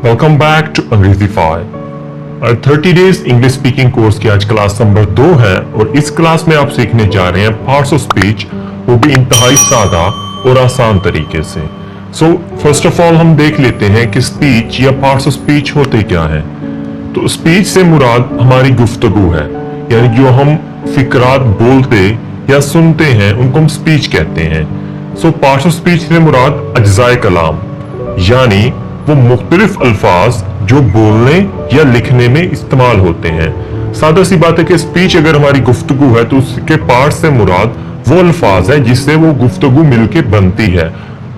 Welcome back to Angrezify. 30 days English speaking course की आज class number 2 है और इस क्लास में आप सीखने जा रहे हैं पार्ट्स ऑफ स्पीच, वो भी इंतहाई सादा और आसान तरीके से। सो फर्स्ट ऑफ ऑल हम देख लेते हैं कि स्पीच या पार्ट्स ऑफ स्पीच होते क्या हैं। तो स्पीच से मुराद हमारी गुफ्तगू है, यानी जो हम फिक्रात बोलते या सुनते हैं उनको हम स्पीच कहते हैं। सो पार्ट्स ऑफ स्पीच से मुराद अज्जाए कलाम, यानी वो मुख्तलिफ अल्फाज जो बोलने या लिखने में इस्तेमाल होते हैं। सादा सी बात है कि स्पीच अगर हमारी गुफ्तगू है तो उसके पार्ट से मुराद वो अल्फाज है जिससे वो गुफ्तगू मिलके बनती है,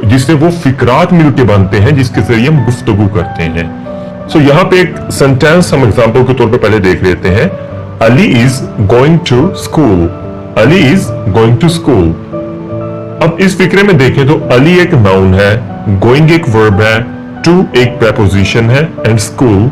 जिससे वो फिक्रात मिलके बनते हैं, जिसके जरिए हम गुफ्तगू करते हैं। सो यहाँ पे एक सेंटेंस हम एग्जाम्पल के तौर पे पहले देख लेते हैं। Ali is going to school. Ali is going to school. अब इस फिक्रे में देखें तो अली एक नाउन है, गोइंग एक वर्ब है, टू एक प्रेपोजिशन है एंड स्कूल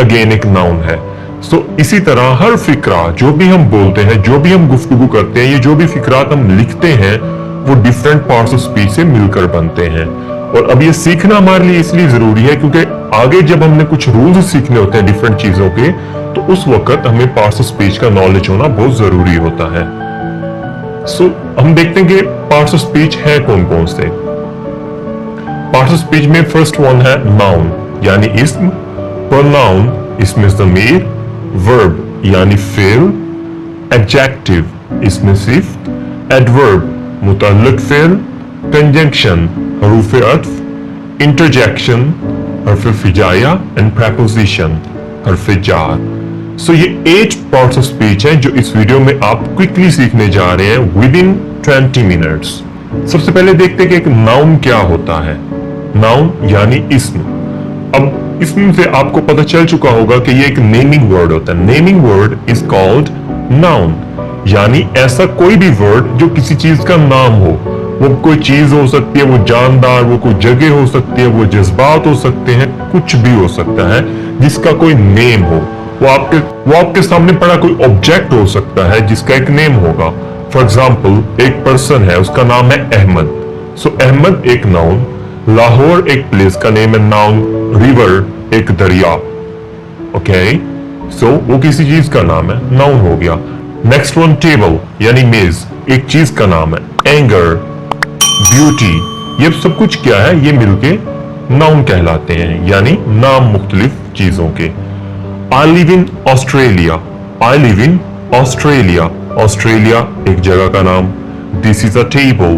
अगेन एक नाउन है। सो इसी तरह हर फिक्रा जो भी हम बोलते हैं, जो भी हम गुफ्तगू करते हैं, ये जो भी फिक्रात हम लिखते हैं वो डिफरेंट पार्ट्स ऑफ स्पीच से मिलकर बनते हैं। और अब ये सीखना हमारे लिए इसलिए जरूरी है क्योंकि आगे जब हमने कुछ रूल्स सीखने होते हैं डिफरेंट चीजों के, तो उस वक्त हमें पार्ट्स ऑफ स्पीच का नॉलेज होना बहुत जरूरी होता है। सो हम देखते हैं कि पार्ट्स ऑफ स्पीच है कौन कौन से। पार्ट्स ऑफ स्पीच में फर्स्ट वन है नाउन यानी इस्म, प्रोनाउन इसमें ज़मीर, वर्ब यानी फेल, एडजेक्टिव इसमें सिफ्त, एडवर्ब मुतल्लिक फेल, कंजंक्शन हरूफ अत्फ, इंटरजेक्शन हर्फ फिजाया एंड प्रेपोजिशन हर्फ जार। सो ये 8 पार्ट्स ऑफ स्पीच हैं जो इस वीडियो में आप क्विकली सीखने जा रहे हैं विद इन 20 मिनट्स। सबसे पहले देखते हैं कि एक नाउन क्या होता है। नाउन यानी इस्म। अब इसमें से आपको पता चल चुका होगा कि ये एक नेमिंग वर्ड होता है। Naming word is called noun, यानी ऐसा कोई भी वर्ड जो किसी चीज का नाम हो। वो कोई चीज हो सकती है, वो जानदार, वो कोई जगह हो सकती है, वो जज्बात हो सकते हैं, कुछ भी हो सकता है जिसका कोई नेम हो। वो आपके सामने पड़ा कोई ऑब्जेक्ट हो सकता है जिसका एक नेम होगा। फॉर एग्जाम्पल एक पर्सन है, उसका नाम है अहमद। सो अहमद एक नाउन, लाहौर एक प्लेस का नेम है नाउन, रिवर एक दरिया। ओके, सो वो किसी चीज का नाम है, नाउन हो गया। नेक्स्ट वन टेबल यानी मेज, एक चीज का नाम है। एंगर, ब्यूटी, ये सब कुछ क्या है, ये मिलके नाउन कहलाते हैं, यानी नाम मुख्तलिफ चीजों के। I live in Australia. I live in Australia, Australia एक जगह का नाम। दिस इज अ टेबल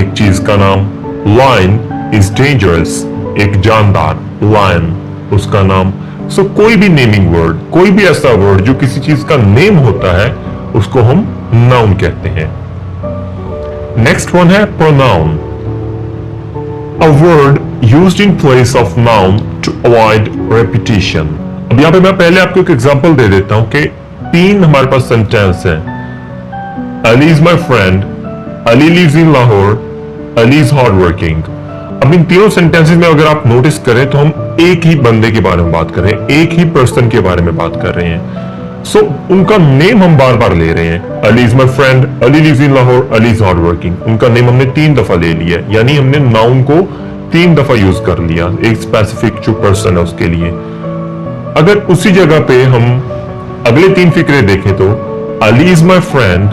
एक चीज का नाम। लायन इज डेंजरस, एक जानदार लायन उसका नाम। सो कोई भी नेमिंग वर्ड, कोई भी ऐसा वर्ड जो किसी चीज का नेम होता है, उसको हम नाउन कहते हैं। नेक्स्ट वन है pronoun, a word used in place of noun to avoid repetition. अब यहां पे मैं पहले आपको एक एग्जांपल दे देता हूं कि 3 हमारे पास सेंटेंस है। Ali is my friend, Ali lives in Lahore, Ali is hard working. अब इन तीनों सेंटेंसेस में अगर आप नोटिस करें तो हम एक ही बंदे के बारे में बात कर रहे हैं, एक ही पर्सन के बारे में बात कर रहे हैं। सो उनका नेम हम बार बार ले रहे हैं। Ali is my friend, Ali lives in Lahore, Ali is hard working. उनका नेम हमने 3 दफा ले लिया, यानी हमने नाउन को 3 दफा यूज कर लिया एक स्पेसिफिक जो पर्सन है उसके लिए। अगर उसी जगह पे हम अगले 3 फिक्रे देखें तो Ali is my friend,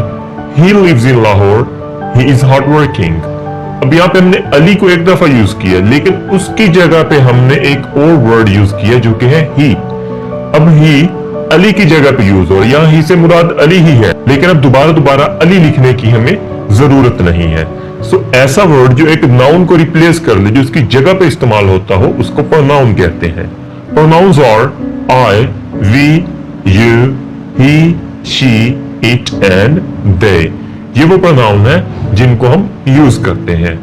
he lives in Lahore, he is hard working. अब यहाँ पे हमने अली को 1 दफा यूज किया, लेकिन उसकी जगह पे हमने एक और वर्ड यूज किया जो कि है ही। अब ही अली की जगह पे यूज हो, यहाँ ही से मुराद अली ही है, लेकिन अब दोबारा अली लिखने की हमें जरूरत नहीं है। सो ऐसा वर्ड जो एक नाउन को रिप्लेस कर ले, जो उसकी जगह पे इस्तेमाल होता हो, उसको प्रोनाउन कहते हैं। Pronouns are I, we, you, he, she, it and they। ये वो प्रोनाउन है जिनको हम यूज करते हैं।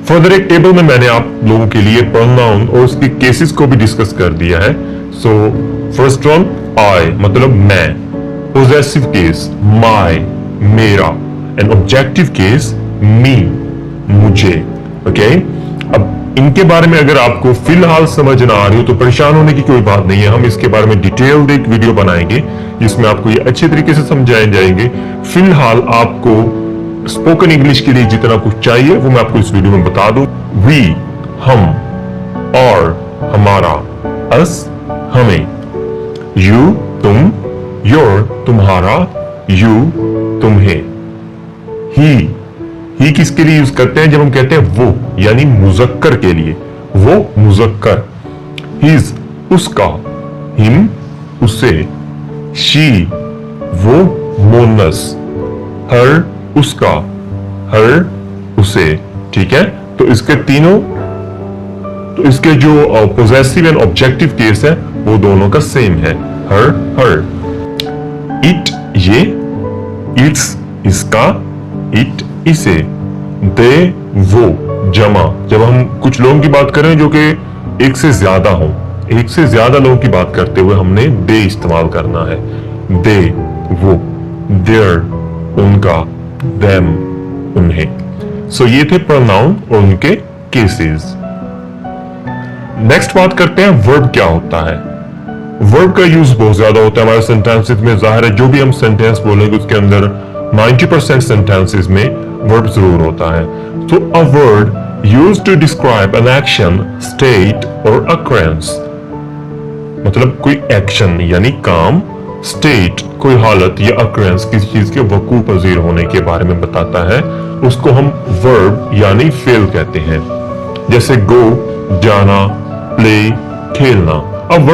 फर्दर एक टेबल में मैंने आप लोगों के लिए प्रोनाउन और उसके केसेस को भी डिस्कस कर दिया है। सो फर्स्ट वन I मतलब मैं, पोजेसिव केस my मेरा, एंड ऑब्जेक्टिव केस me मुझे। ओके, अब इनके बारे में अगर आपको फिलहाल समझ ना आ रही हो तो परेशान होने की कोई बात नहीं है। हम इसके बारे में डिटेल्ड एक वीडियो बनाएंगे जिसमें आपको ये अच्छे तरीके से समझाए जाएंगे। फिलहाल आपको स्पोकन इंग्लिश के लिए जितना कुछ चाहिए वो मैं आपको इस वीडियो में बता दूं। वी हम, और अस हमें, यू तुम, योर तुम्हारा, यू तुम्हें। ही किसके लिए यूज करते हैं? जब हम कहते हैं वो, यानी मुजक्कर के लिए, वो मुजक्कर। हिज उसका, हिम उसे, शी वो मोनस, हर उसका, हर उसे। ठीक है, तो इसके तीनों, तो इसके जो पोजेसिव एंड ऑब्जेक्टिव केस है वो दोनों का सेम है, हर। इट ये, इट्स इसका, इट इसे, दे वो जमा। जब हम कुछ लोगों की बात करें जो कि एक से ज्यादा हो, एक से ज्यादा लोगों की बात करते हुए हमने दे इस्तेमाल करना है। दे वो, देयर उनका, देम उन्हें। सो ये थे प्रोनाउन और उनके केसेस। नेक्स्ट बात करते हैं वर्ब क्या होता है। वर्ब का यूज बहुत ज्यादा होता है हमारे सेंटेंसेस में। जाहिर है जो भी हम सेंटेंस बोलेंगे उसके अंदर 90% सेंटेंसेस में वर्ब जरूर होता है। तो a word used to describe an action, state और अकरेंस, मतलब कोई एक्शन यानी काम, स्टेट कोई हालत या अकरेंस किसी चीज के वकू पजीर होने के बारे में बताता है, उसको हम वर्ब यानी फेल कहते हैं। जैसे गो जाना, प्ले खेलना। अब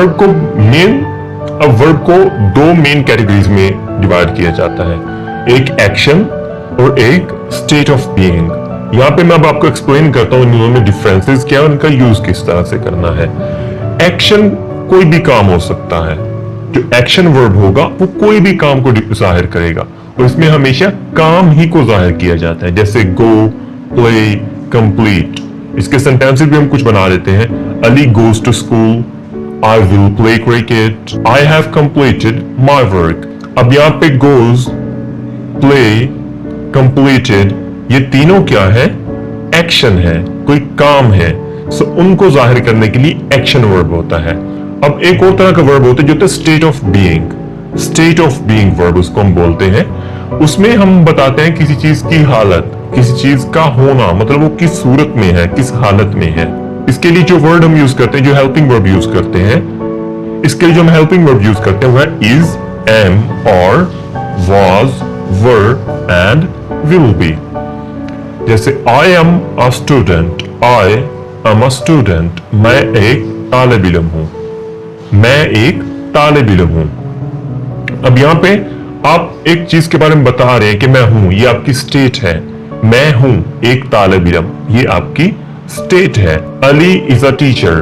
वर्ब को दो मेन कैटेगरीज में डिवाइड किया जाता है, एक एक्शन और एक स्टेट ऑफ बीइंग। यहां पे मैं अब आपको एक्सप्लेन करता हूं इन दोनों में डिफरेंसेस क्या है, उनका यूज किस तरह से करना है। एक्शन कोई भी काम हो सकता है, जो एक्शन वर्ब होगा वो कोई भी काम को जाहिर करेगा और इसमें हमेशा काम ही को जाहिर किया जाता है। जैसे गो, प्ले, कंप्लीट। इसके सेंटेंसेस भी हम कुछ बना लेते हैं। Ali goes to school, I will play cricket, I have completed my work. अब यहाँ पे गोज, प्ले, कंप्लीटेड, ये तीनों क्या है? एक्शन है, कोई काम है। सो उनको जाहिर करने के लिए एक्शन वर्ब होता है। अब एक और तरह का वर्ब होता है जो होता है state of being. State of being verb उसको हम बोलते हैं। उसमें हम बताते हैं किसी चीज की हालत, किसी चीज का होना, मतलब वो किस सूरत में है, किस हालत में है। इसके लिए जो वर्ड हम यूज करते हैं, जो हेल्पिंग वर्ब यूज करते हैं, इसके लिए जो हम हेल्पिंग वर्ब यूज करते हैं वो है is, am, are, was, were and will be. जैसे I am a student, I am a student, मैं एक तालिब इल्म हूं, मैं एक तालिब इल्म हूं। अब यहां पे आप एक चीज के बारे में बता रहे हैं कि मैं हूं, ये आपकी स्टेट है। मैं हूं एक तालिब इल्म, ये आपकी स्टेट है। Ali is a teacher,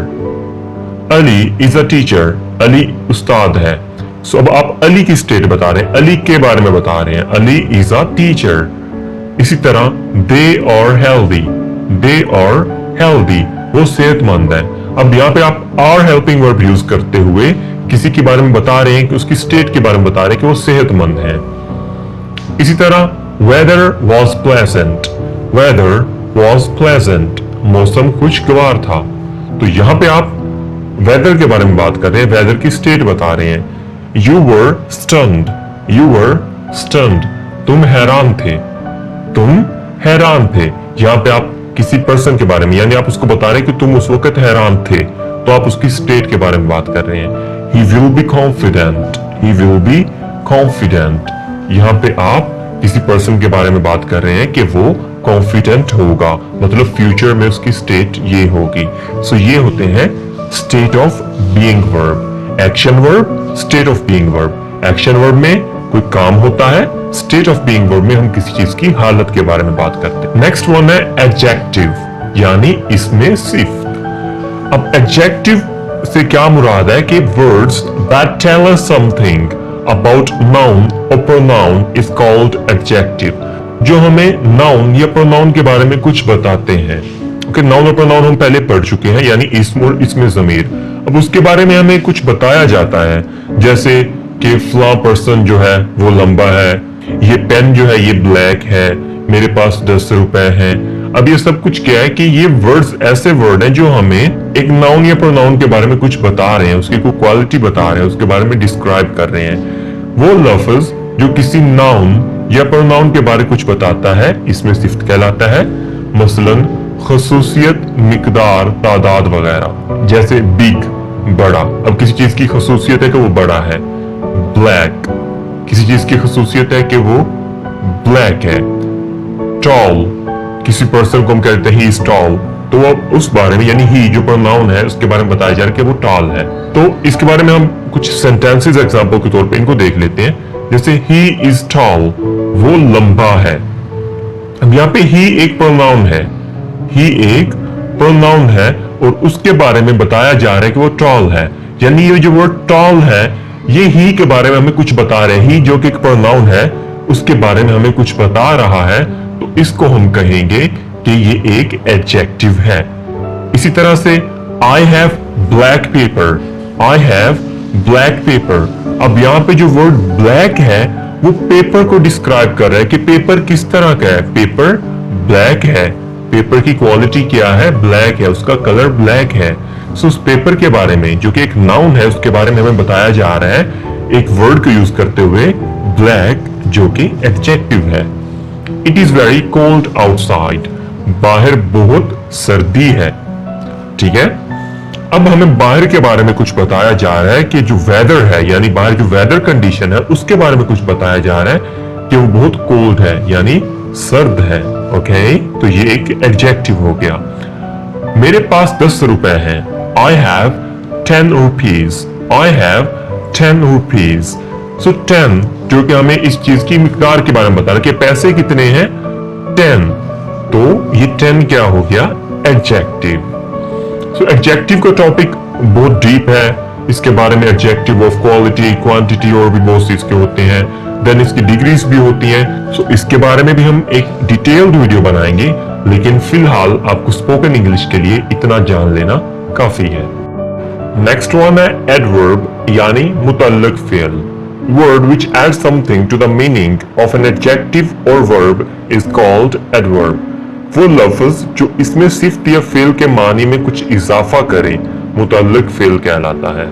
Ali is a teacher, Ali उस्ताद है। सो अब आप अली की स्टेट बता रहे हैं, अली के बारे में बता रहे हैं, अली इज अ टीचर। इसी तरह दे और हेल्दी, दे और हेल्दी, वो सेहतमंद है। अब यहाँ पे आप आर हेल्पिंग वर्ब यूज करते हुए किसी के बारे में बता रहे हैं कि उसकी स्टेट के बारे में बता रहे हैं कि वो सेहतमंद है। इसी तरह weather was pleasant, weather was pleasant, मौसम खुशगवार था। तो यहां पे आप वेदर के बारे में बात कर रहे हैं, वेदर की स्टेट बता रहे हैं। You were stunned, you were stunned, तुम हैरान थे, तुम हैरान थे। यहां पे आप किसी पर्सन के बारे में, यानी आप उसको बता रहे हैं कि तुम उस वक्त हैरान थे, तो आप उसकी स्टेट के बारे में बात कर रहे हैं। He will be confident, he will be confident। यहाँ पे आप किसी पर्सन के बारे में बात कर रहे हैं कि वो कॉन्फिडेंट होगा, मतलब फ्यूचर में उसकी स्टेट ये होगी। सो ये होते हैं state of being verb. Action verb, state of being verb. Action verb में कोई काम होता है, स्टेट ऑफ बीइंग वर्ब में हम किसी चीज की हालत के बारे में बात करते हैं। नेक्स्ट वन है एडजेक्टिव, यानी इसमें सिर्फ। अब एडजेक्टिव से क्या मुराद है कि words that tell us something about noun और प्रोनाउन इज कॉल्ड एडजेक्टिव। जो हमें नाउन या प्रोनाउन के बारे में कुछ बताते हैं। ओके, नाउन और प्रोनाउन हम पहले पढ़ चुके हैं, यानी इसम और इसमें ज़मीर। अब उसके बारे में हमें कुछ बताया जाता है, जैसे कि फला पर्सन जो है वो लंबा है, ये पेन जो है ये ब्लैक है, मेरे पास 10 रुपए हैं। अब ये सब कुछ क्या है कि ये वर्ड्स ऐसे वर्ड हैं जो हमें एक नाउन या प्रोनाउन के बारे में कुछ बता रहे हैं, उसकी कोई क्वालिटी बता रहे हैं, उसके बारे में डिस्क्राइब कर रहे हैं। वो लफ्ज जो किसी नाउन या प्रोनाउन के बारे में कुछ बताता है, इसमें सिफ्त कहलाता है। मसलन खसूसियत, मिकदार, तादाद वगैरह। जैसे बिग, बड़ा। अब किसी चीज की खसूसियत है कि वो बड़ा है, ब्लैक। किसी चीज की खसूसियत है कि वो ब्लैक है। टॉल, किसी पर्सन को हम कहते हैं ही इज टॉल, तो अब उस बारे में यानी ही जो प्रोनाउन है उसके बारे में बताया जा रहा है कि वो टॉल है। तो इसके बारे में हम कुछ सेंटेंसेस एग्जांपल के तौर पे इनको देख लेते हैं। जैसे ही इज टॉल, वो लंबा है। अब यहाँ पे ही एक प्रोनाउन है, ही एक प्रोनाउन है और उसके बारे में बताया जा रहा है कि वो टॉल है। यानी ये जो वर्ड टॉल है ये ही के बारे में हमें कुछ बता रहे हैं। ही जो कि एक प्रोनाउन है उसके बारे में हमें कुछ बता रहा है, तो इसको हम कहेंगे कि ये एक एडजेक्टिव है। इसी तरह से I have black pepper, I have black pepper. अब यहाँ पे जो वर्ड ब्लैक है वो पेपर को डिस्क्राइब कर रहा है कि पेपर किस तरह का है। पेपर ब्लैक है, पेपर की क्वालिटी क्या है, ब्लैक है, उसका कलर ब्लैक है। सो उस पेपर के बारे में जो कि एक नाउन है उसके बारे में हमें बताया जा रहा है एक वर्ड को यूज करते हुए, ब्लैक, जो कि एडजेक्टिव है। It is very cold outside, बाहर बहुत सर्दी है। ठीक है, अब हमें बाहर के बारे में कुछ बताया जा रहा है कि जो वेदर है यानी बाहर जो वेदर कंडीशन है उसके बारे में कुछ बताया जा रहा है कि वो बहुत कोल्ड है यानी सर्द है। ओके, तो ये एक एडजेक्टिव हो गया। मेरे पास 10 रुपए हैं, I have 10 rupees, I have 10 rupees. So 10 जो कि हमें इस चीज की मिकदार के बारे में बता रहा है कि पैसे कितने हैं, 10। तो ये 10 क्या हो गया, एडजेक्टिव। सो एडजेक्टिव का टॉपिक बहुत डीप है, इसके बारे में एडजेक्टिव ऑफ क्वालिटी, क्वांटिटी और भी बहुत चीज के होते हैं। देन इसकी डिग्रीज भी होती हैं। सो इसके बारे में भी हम एक डिटेल्ड वीडियो बनाएंगे, लेकिन फिलहाल आपको स्पोकन इंग्लिश के लिए इतना जान लेना काफी है। नेक्स्ट वन है एडवर्ब यानी मुतल्लक fail. Word which adds something to the meaning of an adjective or verb is called adverb. वो लफ्ज जो इसमें सिफ्त या फेल के मानी में कुछ इजाफा करे मुतल्लक फेल कहलाता है।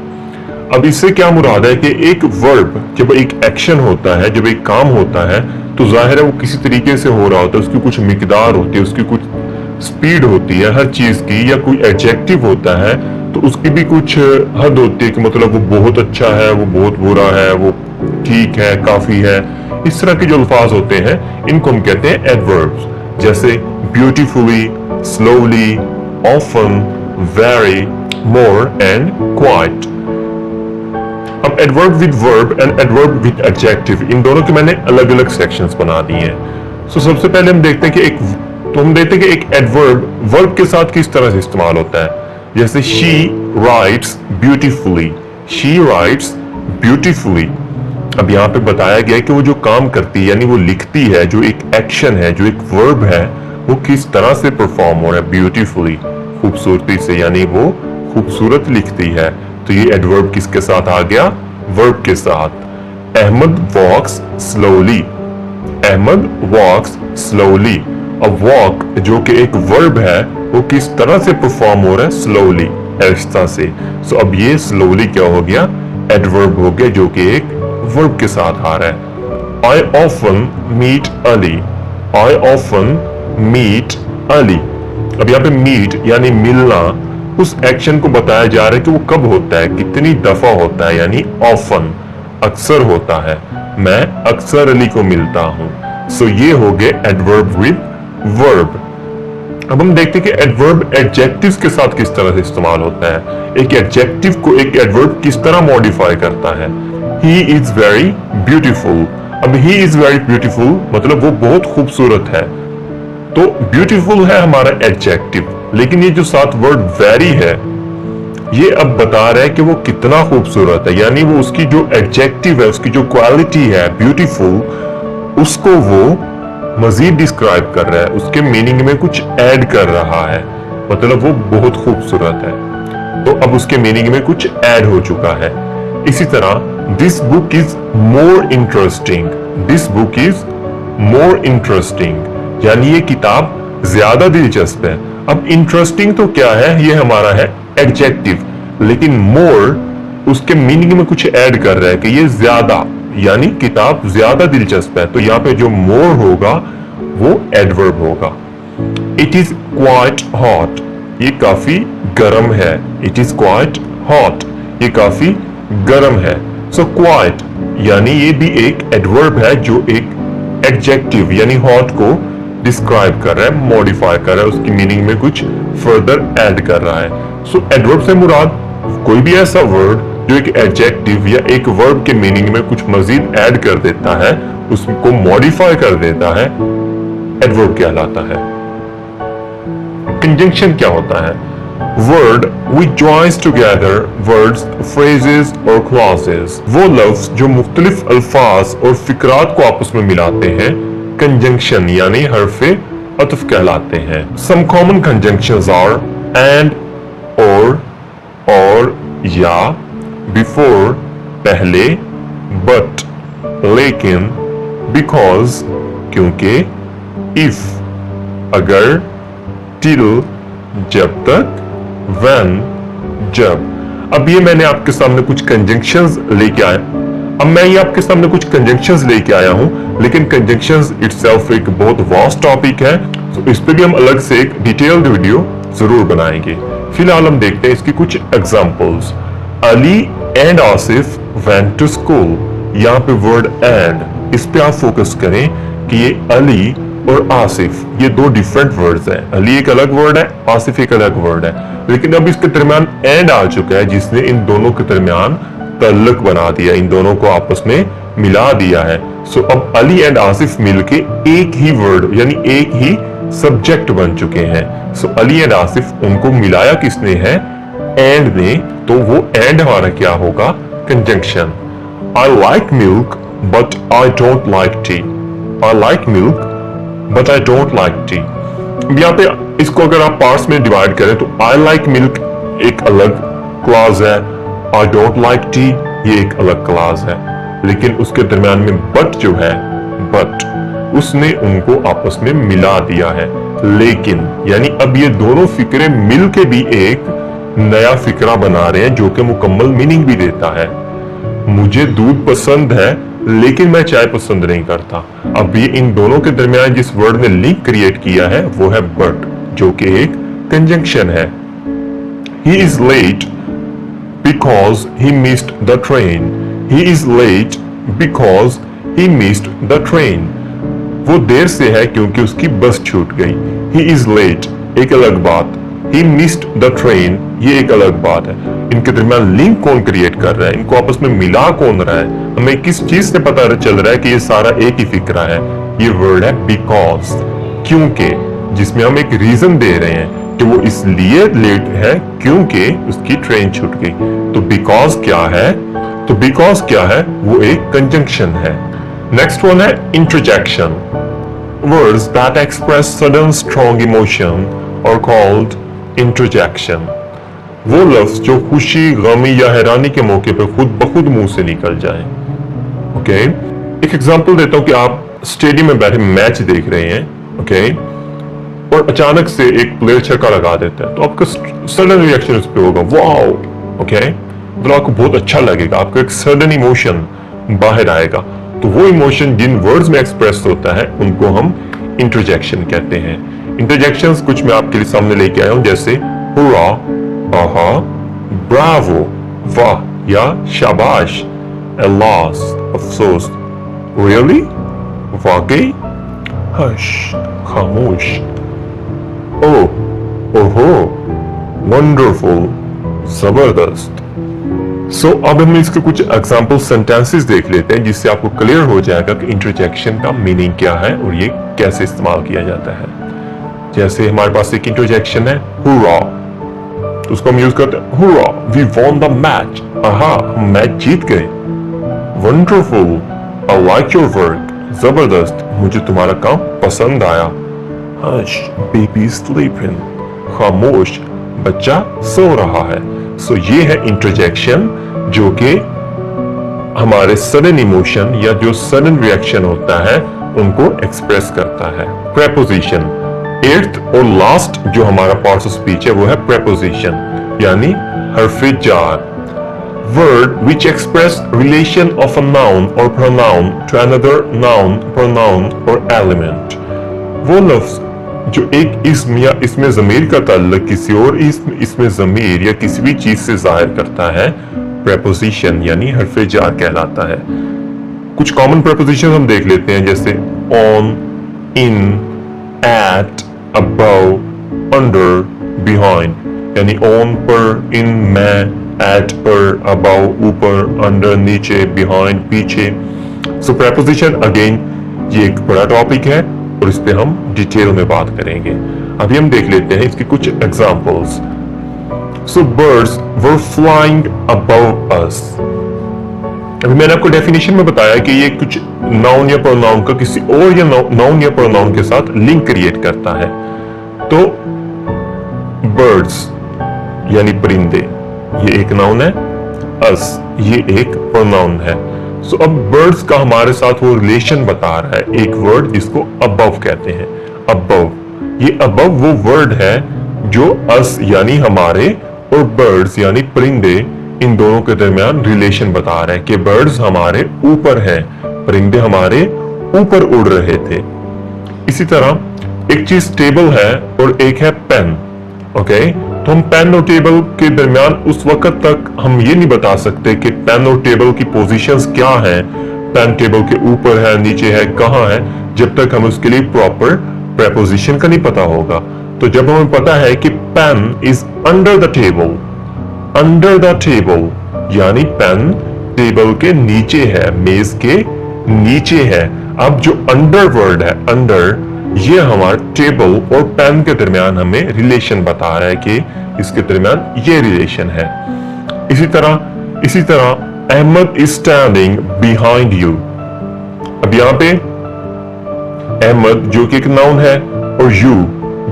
अब इससे क्या मुराद है कि एक वर्ब जब एक एक्शन होता है, जब एक काम होता है, तो जाहिर है वो किसी तरीके से हो रहा होता है, उसकी कुछ मिकदार होती है, उसकी कुछ स्पीड होती है हर चीज की, या कोई एडजेक्टिव होता है तो उसकी भी कुछ हद होती है कि मतलब वो बहुत अच्छा है, वो बहुत बुरा है, वो ठीक है, काफी है। इस तरह के जो अल्फाज होते हैं इनको हम कहते हैं एडवर्ब्स। जैसे beautifully, slowly, often, very, more and quite. अब adverb with verb and adverb with adjective, इन दोनों के मैंने अलग अलग सेक्शंस बना दिए हैं। सो सबसे पहले हम देखते हैं कि एक एडवर्ब वर्ब के साथ किस तरह से इस्तेमाल होता है। जैसे she writes beautifully, she writes beautifully। अब यहाँ पे बताया गया है कि वो जो काम करती है यानी वो लिखती है, जो एक एक्शन है, जो एक वर्ब है, वो किस तरह से परफॉर्म हो रहा है, ब्यूटीफुली, खूबसूरती से, यानी वो खूबसूरत लिखती है। तो ये एडवर्ब किसके साथ आ गया, वर्ब के साथ। अहमद वॉक्स स्लोली, अहमद वॉक्स स्लोली। अब वॉक जो कि एक वर्ब है वो किस तरह से परफॉर्म हो रहा है, स्लोली, आहिस्ता से। सो अब ये स्लोली क्या हो गया, एडवर्ब हो गया जो कि एक वर्ब के साथ आ रहा है। I often meet Ali, I often meet Ali. अब यहाँ पे मीट यानी मिलना, उस एक्शन को बताया जा रहा है कि वो कब होता है, कितनी दफा होता है, यानी ऑफन, अक्सर होता है। मैं अक्सर अली को मिलता हूं। सो ये हो गए एडवर्ब विद वर्ब। अब हम देखते हैं कि एडवर्ब एडजेक्टिव्स के साथ किस तरह से इस्तेमाल होता है। एक एडजेक्टिव को एक एडवर्ब किस तरह मॉडिफाई करता है। He is very beautiful. अब ही इज वेरी ब्यूटीफुल मतलब वो बहुत खूबसूरत है, तो ब्यूटीफुल है हमारा एडजेक्टिव, लेकिन ये जो साथ वर्ड वेरी है ये अब बता रहा है कि वो कितना खूबसूरत है, यानी वो उसकी जो एडजेक्टिव है, उसकी जो क्वालिटी है ब्यूटीफुल, उसको वो मजीद डिस्क्राइब कर रहा है, उसके मीनिंग में कुछ ऐड कर रहा है, मतलब वो बहुत खूबसूरत है, तो अब उसके मीनिंग में कुछ ऐड हो चुका है। इसी तरह this book is more interesting, this book is more interesting यानी ये किताब ज्यादा दिलचस्प है। अब इंटरेस्टिंग तो क्या है, ये हमारा है एडजेक्टिव, लेकिन मोर उसके मीनिंग में कुछ ऐड कर रहा है कि ये ज्यादा, यानी किताब ज्यादा दिलचस्प है, तो यहाँ पे जो मोर होगा वो एडवर्ब होगा। इट इज क्वाइट हॉट, ये काफी गर्म है, इट इज क्वाइट hot, ये काफी गर्म है। So quiet यानी ये भी एक एडवर्ब है जो एक एडजेक्टिव यानी हॉट को डिस्क्राइब कर रहा है, मॉडिफाई कर रहा है, उसकी मीनिंग में कुछ फर्दर ऐड कर रहा है। सो एडवर्ब से मुराद कोई भी ऐसा वर्ड जो एक एडजेक्टिव या एक वर्ब के मीनिंग में कुछ मजीद ऐड कर देता है, उसको मॉडिफाई कर देता है, एडवर्ब कहलाता है। कंजंक्शन क्या होता है? Word which joins together words, phrases और clauses, वो लफ्ज जो मुख्तलिफ अल्फाज और फिक्रात को आपस में मिलाते हैं, कंजंक्शन यानी हर्फे अतफ कहलाते हैं। Some common conjunctions are and, और, या, before पहले, but लेकिन, because क्योंकि, if अगर, till जब तक, when जब। अब ये मैंने आपके सामने कुछ कंजंक्शंस लेके आया। अब मैं ये आपके सामने कुछ कंजंक्शंस लेके आया हूं, लेकिन कंजंक्शंस इटसेल्फ एक बहुत वास्ट टॉपिक है, तो इस पे भी हम अलग से एक डिटेल्ड वीडियो जरूर बनाएंगे। फिलहाल हम देखते हैं इसकी कुछ examples. Ali and Asif went to school. यहाँ पे वर्ड एंड, इस पे आप फोकस करें कि ये अली और आसिफ ये दो डिफरेंट वर्ड्स हैं। अली एक अलग वर्ड है, आसिफ एक अलग वर्ड है, लेकिन अब इसके दरमियान एंड आ चुका है जिसने इन दोनों के दरमियान ताल्लुक बना दिया, इन दोनों को आपस में मिला दिया है। सो अब अली एंड आसिफ मिलके एक ही वर्ड यानी एक ही सब्जेक्ट बन चुके हैं। सो अली एंड आसिफ, उनको मिलाया किसने है? एंड ने। तो वो एंड हमारा क्या होगा? Conjunction. I like milk but I don't like T. I like milk but I don't like T. यहाँ पे इसको अगर आप पार्ट्स में डिवाइड करें तो आई लाइक मिल्क एक अलग क्लॉज है, आई डोंट लाइक टी ये एक अलग क्लॉज है, लेकिन उसके दरमियान में बट जो है, बट उसने उनको आपस में मिला दिया है। लेकिन यानी अब ये दोनों फिक्रे मिल के भी एक नया फिक्रा बना रहे हैं जो कि मुकम्मल मीनिंग भी देता है। मुझे दूध पसंद है लेकिन मैं चाय पसंद नहीं करता। अब ये इन दोनों के दरमियान जिस वर्ड ने लिंक क्रिएट किया है वो है बट, जो कि एक कंजंक्शन है। He is late because he missed the train. He is late because he missed the train. वो देर से है क्योंकि उसकी बस छूट गई। He is late एक अलग बात, He missed the train ये एक अलग बात है। इनके दरमियान लिंक कौन क्रिएट कर रहा है, इनको आपस में मिला कौन रहा है, हमें किस चीज से पता चल रहा है कि ये सारा एक ही फिक्रा है? ये वर्ड है बिकॉज, क्योंकि, जिसमें हम एक रीजन दे रहे हैं कि वो इसलिए लेट है क्योंकि उसकी ट्रेन छूट गई। तो बिकॉज क्या है? तो बिकॉज क्या है? वो एक कंजंक्शन है। नेक्स्ट वन है interjection. Words that express sudden strong emotion और कॉल्ड इंटरजेक्शन। वो लफ्ज जो खुशी, गमी या हैरानी के मौके पर खुद ब खुद मुंह से निकल जाए। ओके, एक एग्जांपल देता हूं कि आप स्टेडियम में बैठे मैच देख रहे हैं, ओके, और अचानक से एक प्लेयर छक्का लगा देता है, तो आपका सडन रिएक्शन उस पर होगा वाओ, ओके, तो आपको बहुत अच्छा लगेगा, आपको एक सडन इमोशन बाहर आएगा। तो वो इमोशन जिन वर्ड्स में एक्सप्रेस होता है उनको हम इंटरजेक्शन कहते हैं। इंटरजेक्शंस कुछ मैं आपके लिए सामने लेके आया हूं, जैसे हुर्रा, आहा, ब्रावो, वाह या शाबाश, अल्लाह, अफसोस, रियली, वाकई, हश, खामोश, ओह, ओहो, वंडरफुल, जबरदस्त। सो अब हम इसके कुछ एग्जाम्पल सेंटेंसेस देख लेते हैं जिससे आपको क्लियर हो जाएगा कि इंटरजेक्शन का मीनिंग क्या है और ये कैसे इस्तेमाल किया जाता है। जैसे हमारे पास एक इंटरजेक्शन है हुर्रा, तो उसको हम यूज करते हैं hurrah, we won the match, aha, हम मैच जीत गए। Wonderful, I like your work, जबरदस्त, मुझे तुम्हारा काम पसंद आया। हश, बेबी स्लीपिंग, खामोश, बच्चा सो रहा है। सो ये है इंटरजेक्शन जो कि हमारे सडन इमोशन या जो सडन रिएक्शन होता है उनको एक्सप्रेस करता है। प्रेपोजिशन, एट्थ और लास्ट जो हमारा पार्ट ऑफ स्पीच है वो है प्रेपोजिशन यानी हर्फे जार। Word which express relation of a noun और pronoun to another noun, pronoun और एलिमेंट। वो लफ्ज जो एक इस्म या इसमें ज़मीर का ताल्लुक किसी और इसमें ज़मीर या किसी भी चीज से जाहिर करता है, प्रेपोजिशन यानी हर्फ जार कहलाता है। कुछ कॉमन प्रेपोजिशन हम देख लेते हैं, जैसे on, in, at, above, under, behind. यानी ऑन पर, इन में, एट पर, अबव ऊपर, अंडर नीचे, बिहाइंड पीछे। सो प्रेपोजिशन अगेन ये एक बड़ा टॉपिक है और इस पे हम डिटेल में बात करेंगे। अभी हम देख लेते हैं इसके कुछ एग्जांपल्स। सो बर्ड्स वर फ्लाइंग अबव अस। अभी मैंने आपको डेफिनेशन में बताया कि ये कुछ नाउन या प्रोनाउन का किसी और या नाउन या प्रोनाउन के साथ लिंक क्रिएट करता है। तो बर्ड्स यानी परिंदे ये एक नाउन है, अस ये एक प्रोनाउन है। सो अब बर्ड्स का हमारे साथ वो रिलेशन बता रहा है, एक वर्ड जिसको अबव कहते हैं। अबव, ये अबव वो वर्ड है जो अस यानी हमारे और बर्ड्स यानी परिंदे, इन दोनों के दरमियान रिलेशन बता रहा है कि बर्ड्स हमारे ऊपर है, परिंदे हमारे ऊपर उड़ रहे थे। इसी तरह एक चीज टेबल है और एक है पेन। ओके, तो हम पेन और टेबल के दरमियान उस वक्त तक हम ये नहीं बता सकते कि पेन और टेबल की पोजीशंस क्या है, पेन टेबल के ऊपर है, नीचे है, कहाँ है, जब तक हम उसके लिए प्रॉपर प्रेपोजिशन का नहीं पता होगा। तो जब हमें पता है कि pen is under the table, under the table यानी पेन टेबल के नीचे है, मेज के नीचे है। अब जो अंडर वर्ड है, अंडर, ये हमारे टेबल और पेन के दरमियान हमें रिलेशन बता रहा है कि इसके दरमियान ये रिलेशन है। इसी तरह Ahmad is standing behind you. अब यहां पे अहमद जो कि एक नाउन है और यू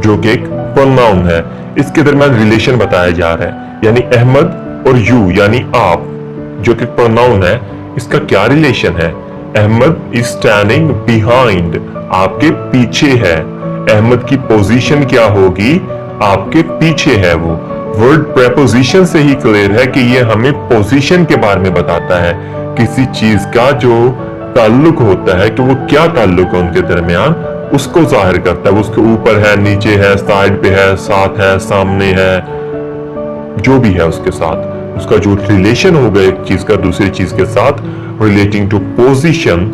जो कि एक प्रोनाउन है, इसके दरमियान रिलेशन बताया जा रहा है। यानी अहमद और यू यानी आप जो कि प्रोनाउन है, इसका क्या रिलेशन है? अहमद इज स्टैंडिंग बिहाइंड, आपके पीछे है। अहमद की पोजीशन क्या होगी? आपके पीछे है। वो वर्ड प्रेपोजिशन से ही क्लियर है कि ये हमें पोजीशन के बारे में बताता है, किसी चीज का जो ताल्लुक होता है कि वो क्या ताल्लुक है उनके दरमियान, उसको जाहिर करता है। उसके ऊपर है, नीचे है, साइड पे है, साथ है, सामने है, जो भी है उसके साथ उसका जो रिलेशन होगा एक चीज का दूसरी चीज के साथ रिलेटिंग टू पोजीशन,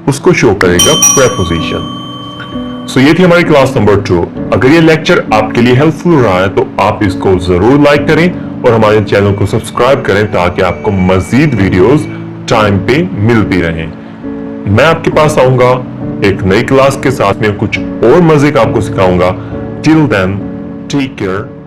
उसको शो करेगा प्रेपोजिशन। सो ये थी हमारी क्लास नंबर 2। अगर ये लेक्चर आपके लिए हेल्पफुल रहा है तो आप इसको जरूर लाइक करें और हमारे चैनल को सब्सक्राइब करें ताकि आपको मजीद वीडियोस टाइम पे मिलती रहें। मैं आपके पास आऊंगा एक नई क्लास के साथ में, कुछ और मजे का आपको सिखाऊंगा। Till then take care.